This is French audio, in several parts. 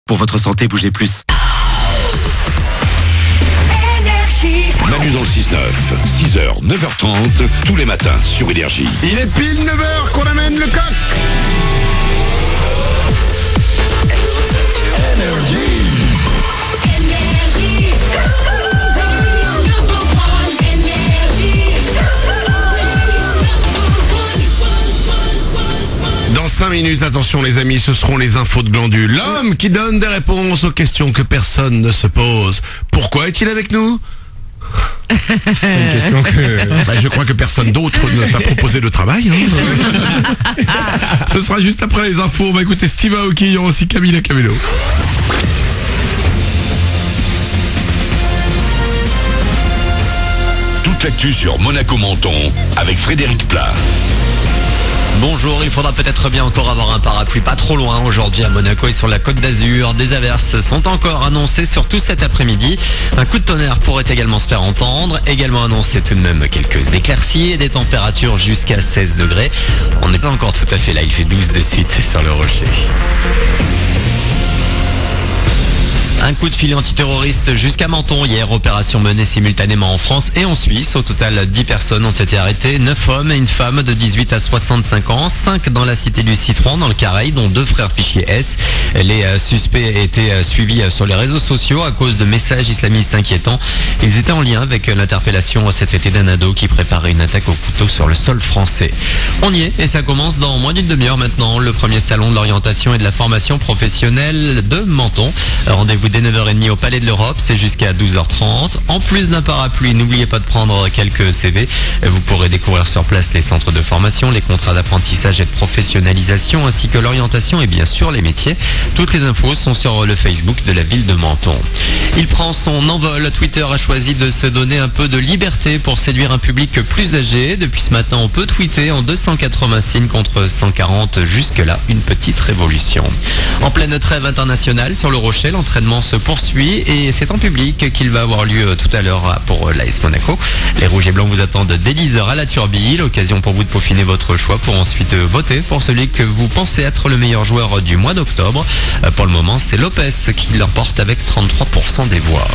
Pour votre santé, bougez plus. Manu dans le 6-9, 6h, 9h30, tous les matins sur Énergie. Il est pile 9h qu'on amène le coq. Dans 5 minutes, attention les amis, ce seront les infos de Glandu. L'homme qui donne des réponses aux questions que personne ne se pose. Pourquoi est-il avec nous ? C'est une question que je crois que personne d'autre ne t'a proposé de travail. Ce sera juste après les infos. On va écouter Steve Aoki, il y aura aussi Camila Cabello. Toute l'actu sur Monaco-Menton avec Frédéric Plat. Bonjour, il faudra peut-être bien encore avoir un parapluie pas trop loin aujourd'hui à Monaco et sur la Côte d'Azur. Des averses sont encore annoncées surtout cet après-midi. Un coup de tonnerre pourrait également se faire entendre. Également annoncé tout de même quelques éclaircies et des températures jusqu'à 16 degrés. On n'est pas encore tout à fait là, il fait 12 de suite sur le Rocher. Un coup de filet antiterroriste jusqu'à Menton. Hier, opération menée simultanément en France et en Suisse. Au total, 10 personnes ont été arrêtées, 9 hommes et une femme de 18 à 65 ans, 5 dans la cité du Citron, dans le Caraï, dont 2 frères fichiers S. Les suspects étaient suivis sur les réseaux sociaux à cause de messages islamistes inquiétants. Ils étaient en lien avec l'interpellation cet été d'un ado qui préparait une attaque au couteau sur le sol français. On y est et ça commence dans moins d'une demi-heure maintenant. Le premier salon de l'orientation et de la formation professionnelle de Menton. Rendez-vous dès 9h30 au Palais de l'Europe, c'est jusqu'à 12h30. En plus d'un parapluie, n'oubliez pas de prendre quelques CV. Vous pourrez découvrir sur place les centres de formation, les contrats d'apprentissage et de professionnalisation, ainsi que l'orientation et bien sûr les métiers. Toutes les infos sont sur le Facebook de la ville de Menton. Il prend son envol. Twitter a choisi de se donner un peu de liberté pour séduire un public plus âgé. Depuis ce matin, on peut tweeter en 280 signes contre 140. Jusque-là, une petite révolution. En pleine trêve internationale sur le Rocher, l'entraînement se poursuit et c'est en public qu'il va avoir lieu tout à l'heure pour l'AS Monaco. Les Rouges et Blancs vous attendent dès 10h à la Turbie. L'occasion pour vous de peaufiner votre choix pour ensuite voter pour celui que vous pensez être le meilleur joueur du mois d'octobre. Pour le moment, c'est Lopez qui l'emporte avec 33% des voix.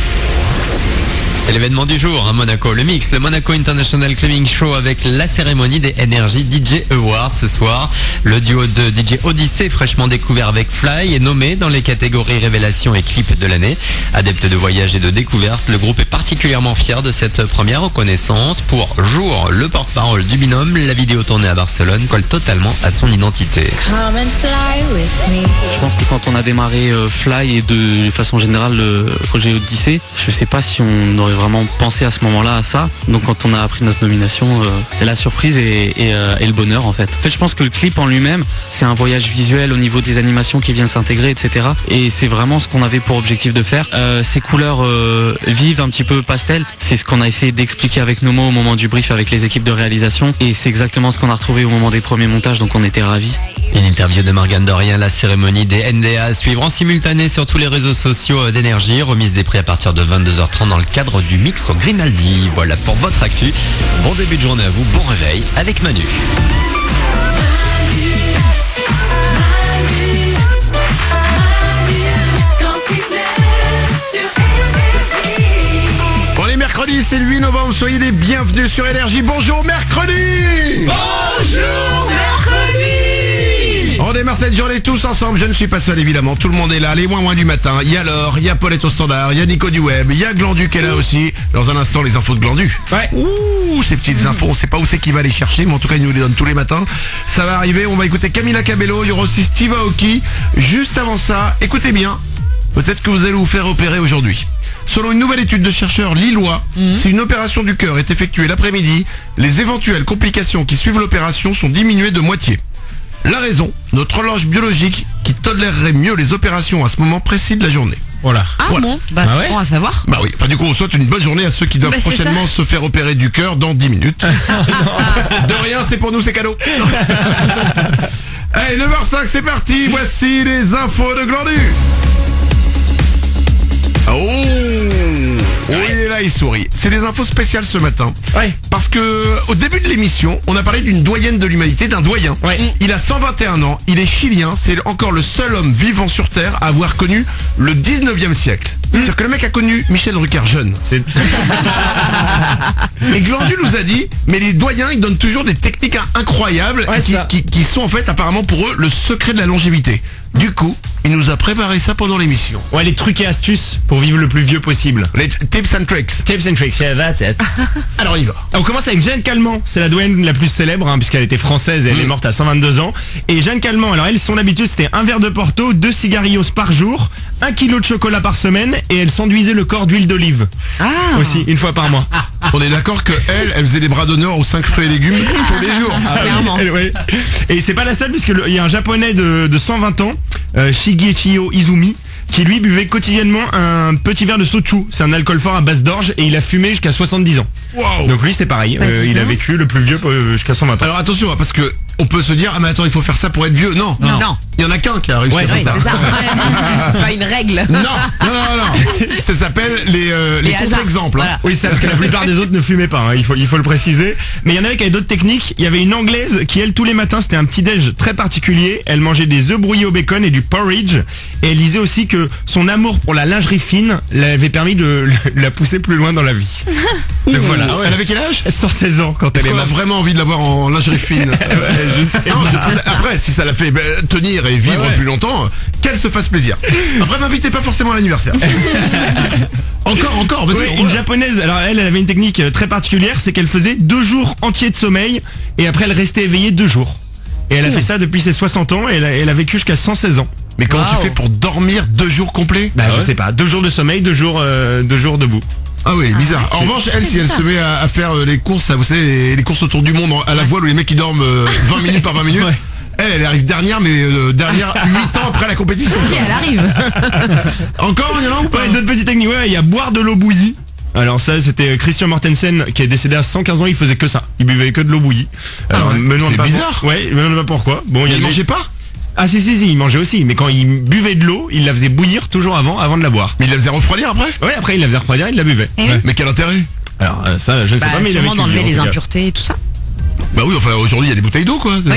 C'est l'événement du jour à Monaco, le mix, le Monaco International Clubbing Show avec la cérémonie des Energy DJ Awards ce soir. Le duo de DJ Odyssey, fraîchement découvert avec Fly, est nommé dans les catégories révélation et clip de l'année. Adepte de voyage et de découverte, le groupe est particulièrement fier de cette première reconnaissance. Pour Jour, le porte-parole du binôme, la vidéo tournée à Barcelone colle totalement à son identité. Je pense que quand on a démarré Fly et de façon générale le projet Odyssey, je sais pas si on aurait vraiment pensé à ce moment-là à ça. Donc quand on a appris notre nomination, la surprise et le bonheur en fait. En fait, je pense que le clip en lui-même, c'est un voyage visuel au niveau des animations qui viennent s'intégrer, etc. Et c'est vraiment ce qu'on avait pour objectif de faire. Ces couleurs vives, un petit peu pastel, c'est ce qu'on a essayé d'expliquer avec nos mots au moment du brief avec les équipes de réalisation. Et c'est exactement ce qu'on a retrouvé au moment des premiers montages, donc on était ravis. Une interview de Morgane Dorian, la cérémonie des NDA à suivre en simultané sur tous les réseaux sociaux d'Énergie. Remise des prix à partir de 22h30 dans le cadre du mix au Grimaldi. Voilà pour votre actu. Bon début de journée à vous, bon réveil avec Manu. On est mercredi, c'est le 8 novembre, soyez les bienvenus sur Énergie. Bonjour mercredi. Bonjour mercredi. On démarre cette journée tous ensemble, je ne suis pas seul évidemment, tout le monde est là, les moins du matin. Il y a Laure, il y a Paulette au standard, il y a Nico du web, il y a Glandu qui est là aussi. Dans un instant, les infos de Glandu. Ouais. Ouh, ces petites infos, on sait pas où c'est qu'il va les chercher, mais en tout cas il nous les donne tous les matins. Ça va arriver, on va écouter Camila Cabello, il y aura aussi Steve Aoki. Juste avant ça, écoutez bien, peut-être que vous allez vous faire opérer aujourd'hui. Selon une nouvelle étude de chercheurs lillois, si une opération du cœur est effectuée l'après-midi, les éventuelles complications qui suivent l'opération sont diminuées de moitié. La raison, notre horloge biologique qui tolérerait mieux les opérations à ce moment précis de la journée. Voilà. Ah Voilà. bon, bah c'est bon à savoir. Bah oui, enfin du coup on souhaite une bonne journée à ceux qui doivent prochainement se faire opérer du cœur dans 10 minutes. De rien, c'est pour nous, c'est cadeau. Allez, 9h05, c'est parti, voici les infos de Glandu. Oh, il est là chat et souris. C'est des infos spéciales ce matin. Ouais. Parce que au début de l'émission, on a parlé d'une doyenne de l'humanité, d'un doyen. Ouais. Il a 121 ans, il est chilien, c'est encore le seul homme vivant sur Terre à avoir connu le 19e siècle. C'est-à-dire que le mec a connu Michel Drucker jeune. Et Glandu nous a dit, mais les doyens, ils donnent toujours des techniques incroyables Ouais, ça. qui sont en fait apparemment pour eux le secret de la longévité. Du coup, il nous a préparé ça pendant l'émission. Ouais, les trucs et astuces pour vivre le plus vieux possible. Les tips and tricks. Tips and tricks, yeah, that's it. Alors il va. On commence avec Jeanne Calment, c'est la doyenne la plus célèbre puisqu'elle était française et elle est morte à 122 ans. Et Jeanne Calment, alors elle, son habitude c'était un verre de Porto, 2 cigarillos par jour, 1 kilo de chocolat par semaine et elle s'enduisait le corps d'huile d'olive. Aussi, une fois par mois. On est d'accord que elle faisait des bras d'honneur aux 5 fruits et légumes tous les jours. Clairement. Ouais. Et c'est pas la seule puisqu'il y a un japonais de 120 ans, Shigechio Izumi, qui lui buvait quotidiennement un petit verre de sochu. C'est un alcool fort à base d'orge et il a fumé jusqu'à 70 ans. Wow. Donc lui c'est pareil, il a vécu le plus vieux jusqu'à 120 ans. Alors attention, parce que on peut se dire, ah mais attends, il faut faire ça pour être vieux. Non. Non. Il y en a qu'un qui a réussi Ouais, à faire c'est ça. C'est ça. C'est pas une règle. Non. Ça s'appelle les hasards. contre-exemples. Voilà. Oui, c'est parce que la plupart des autres ne fumaient pas, il faut le préciser. Mais il y en avait qui avaient d'autres techniques. Il y avait une Anglaise qui, elle, tous les matins, c'était un petit déj très particulier. Elle mangeait des œufs brouillés au bacon et du porridge. Et elle disait aussi que son amour pour la lingerie fine l'avait permis de la pousser plus loin dans la vie. Donc voilà. Ah ouais, elle avait quel âge? Elle sort 16 ans quand Est-ce elle est qu'on a morte. vraiment envie de l'avoir en lingerie fine? Non, après, si ça la fait tenir et vivre Ouais. plus longtemps, qu'elle se fasse plaisir. Après, m'invitez pas forcément à l'anniversaire. Encore, vas-y. Ouais, une japonaise, alors elle avait une technique très particulière, c'est qu'elle faisait 2 jours entiers de sommeil et après elle restait éveillée 2 jours. Et elle a fait ça depuis ses 60 ans et elle a vécu jusqu'à 116 ans. Mais comment tu fais pour dormir 2 jours complets? Bah je sais pas, 2 jours de sommeil, 2 jours debout. Ah oui, bizarre. En revanche, elle, si elle se met à faire les courses, vous savez, les courses autour du monde à la voile où les mecs ils dorment 20 minutes par 20 minutes. Ouais. Elle arrive dernière, mais dernière 8 ans après la compétition. Oui, elle arrive. Encore, il y en a ou pas? Ouais, d'autres petites techniques, ouais, il y a boire de l'eau bouillie. Alors ça, c'était Christian Mortensen qui est décédé à 115 ans, il faisait que ça. Il buvait que de l'eau bouillie. Alors, ouais. me demande C'est pas bizarre. Ouais, me demande pas pourquoi. Bon, Il avait- mangeait pas? Ah si, il mangeait aussi, mais quand il buvait de l'eau, il la faisait bouillir toujours avant de la boire. Mais il la faisait refroidir après? Ouais, après il la faisait refroidir, il la buvait. Eh oui. Mais quel intérêt? Alors ça, je ne sais Bah, pas, mais il avait sûrement d'enlever les impuretés et tout ça. Bah oui, enfin aujourd'hui il y a des bouteilles d'eau quoi. Oui.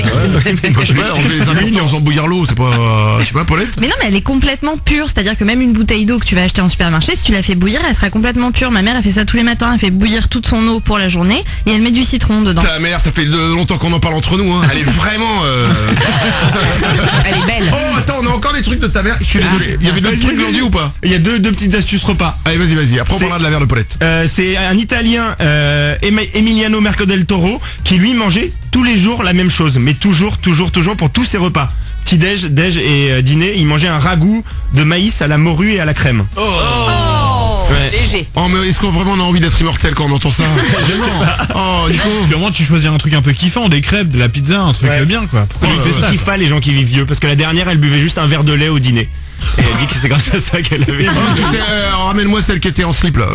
Je sais pas, enlever les impuretés en faisant bouillir l'eau, c'est pas, je sais pas, Paulette. Mais non, mais elle est complètement pure. C'est-à-dire que même une bouteille d'eau que tu vas acheter en supermarché, si tu la fais bouillir, elle sera complètement pure. Ma mère, elle fait ça tous les matins. Elle fait bouillir toute son eau pour la journée et elle met du citron dedans. Ta mère, ça fait longtemps qu'on en parle entre nous. Hein. Elle est vraiment. Elle est belle. Oh attends, on a encore des trucs de ta mère. Je suis désolé. Il y avait d'autres trucs Glandu ou pas? Il y a deux petites astuces repas. Allez, vas-y. Après on C'est- parlera de la verre de Paulette. C'est un Italien, Emiliano Merco del Toro, qui lui mangeait tous les jours la même chose, mais toujours pour tous ses repas. Petit déj et dîner, il mangeait un ragoût de maïs à la morue et à la crème. Oh, Ouais. léger. Oh mais est-ce qu'on vraiment on a envie d'être immortel quand on entend ça? Oh Nico. Puis au moins tu choisis un truc un peu kiffant, des crêpes, de la pizza, un truc Ouais. bien quoi. Pourquoi tu fais ça Je kiffe pas les gens qui vivent vieux, parce que la dernière elle buvait juste un verre de lait au dîner. Et elle dit que c'est grâce à ça qu'elle avait. Ramène-moi celle qui était en slip là.